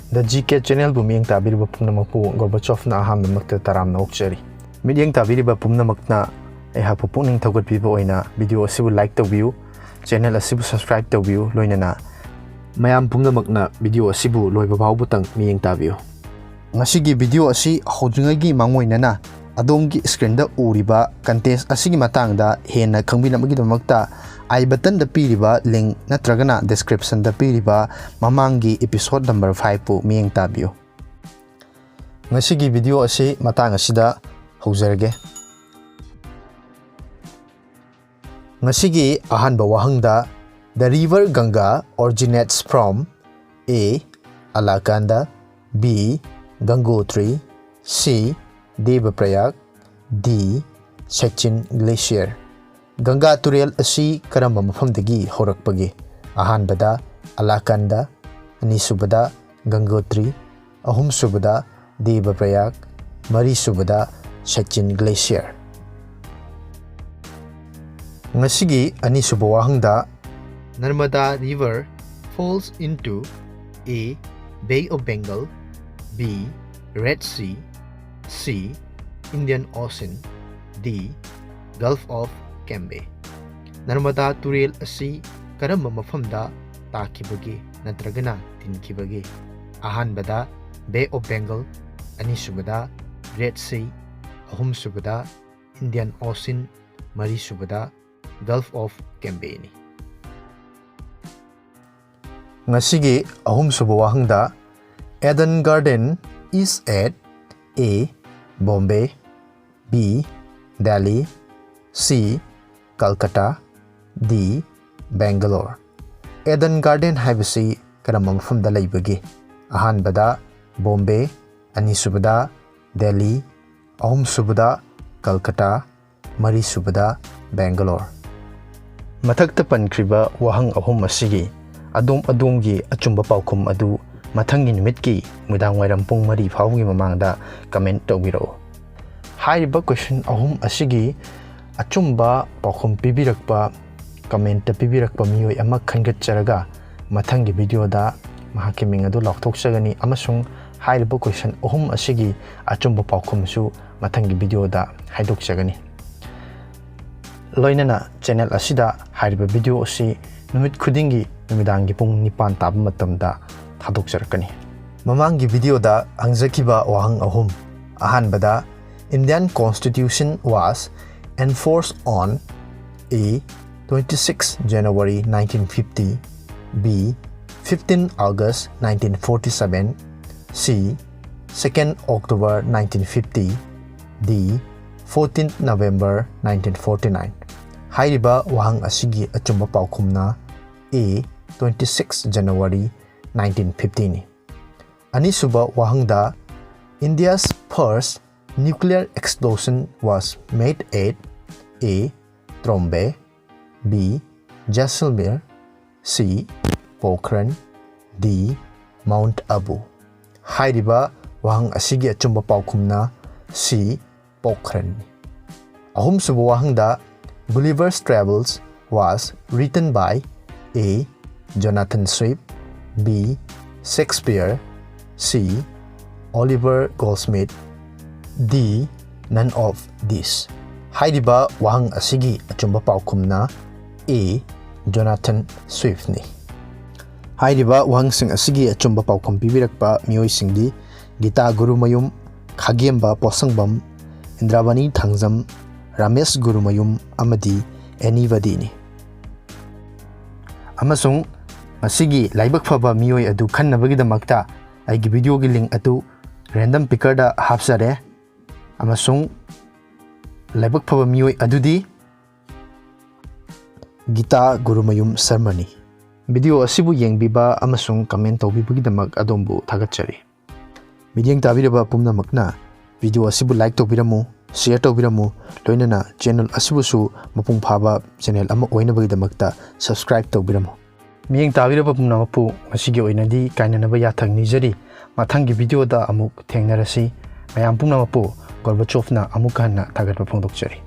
The GK channel bu miyeng tabiriba pumnamakpu Gorbachov na ahamdamakta taramna okjari. Miyeng tabiriba pumnamakna aihapu puning thawgatpiba oina video asibu like tawbiu, channel asibu subscribe tawbiu loinana mayam pumnamakna video asibu loiba phawbutang miyeng tabiu. Ngasigi video asi hojungagi mangoinana adomgi screen da uriba contest asigi matangda hena khangbinamagidmakta I button da piriba link natragana description da piriba mamangi episode number 5 pu miyeng tabiu. Ngasigi video asi matang asida haujarage. Ngasigi ahanba wahangda the river Ganga originates from A. Alakanda, B. Gangotri, C. Devaprayag, D. Sechin Glacier. Ganga Turel asi karamba mafamdagi horakpagi. Ahanbada Alakanda, anisubada Gangotri, ahumsubada Devaprayag, marisubada Sechin Glacier. Ngasigi anisuba wahangda Narmada River falls into A. Bay of Bengal, B. Red Sea, C. Indian Ocean, D. Gulf of Cambay. Narmada Turel asi karamba mafamda takibagi natragana tinkibagi. Ahanbada Bay of Bengal, anisubada Red Sea, ahumsubada Indian Ocean, marisubada Gulf of Cambay ni. Ngasigi ahumsuba wahangda Eden Garden is at A. Bombay, B. Delhi, C. Calcutta, D. Bangalore. Eden Garden haibasi karamba mafamda laibagi. Ahanbada Bombay, anisubada Delhi, ahumsubada Calcutta, marisubada Bangalore. Mathakta pankriba wahang ahum asigi adomgi achumba paukum adu mathangi numitki mudang wairam pung mari phawgi mamangda comment tawbiro. Haiba question ahum asigi achumba paukum pibirakpa comment ta pibirakpa miyoi ama khangatcharaga mathangi video da mahaki ming adu laukthokchagani amasung haiba question ahum asigi achumba paukum su mathangi video da haidokchagani. Loinana channel asida haiba video asi numit khudingi numidangi pung 9 taba matamda thadokjarakani. Mamangi video da angjakiba wahang ahum. Ahanbada Indian Constitution was enforced on A. 26 January 1950, B. 15 August 1947, C. 2nd October 1950, D. 14th November 1949. Hairiba wahang asigi achumba paukumna A. 26 January 1950 ni. Anisuba wahangda India's first nuclear explosion was made at A. Trombay, B. Jaisalmer, C. Pokhran, D. Mount Abu. Hairiba wahang asigi achumba paukumna C. Pokhran. Ahumsuba wahangda Gulliver's Travels was written by A. Jonathan Swift, B. Shakespeare, C. Oliver Goldsmith, D. None of these. Hairiba wahang asigi achumba paukumna A. Jonathan Swift ni. Hairiba wahang sing asigi achumba paukum pibirakpa miyoi singdi Gita Gurumayum, Khagemba Posangbam, Indrabani Thangjam, Ramesh Gurumayum amadi anybody ni. Amasung masigi laibak phaba miyoi adu khannabagidmakta aigi video gi link atu random picker da hapsare. Amasung laibak phaba miyoi adudi Gita Gurumayum Sarmani. Video asibu yengbiba amasung comment tawbibagidmak adombu thagatchari. Midiyeng tabiraba pumnamakna video asibu like tawbiramu, share tawbiramu, loinana channel asibusu mapung phaba channel ama oinabagidmakta subscribe tawbiramu. Miyeng tabiraba pumnamapu masigi oinadi kainanaba yathang nijari mathangi video da amuk thengnarasi mayam pumnamapu Gorbachov na amuk hanna thagatpa phongdokchari.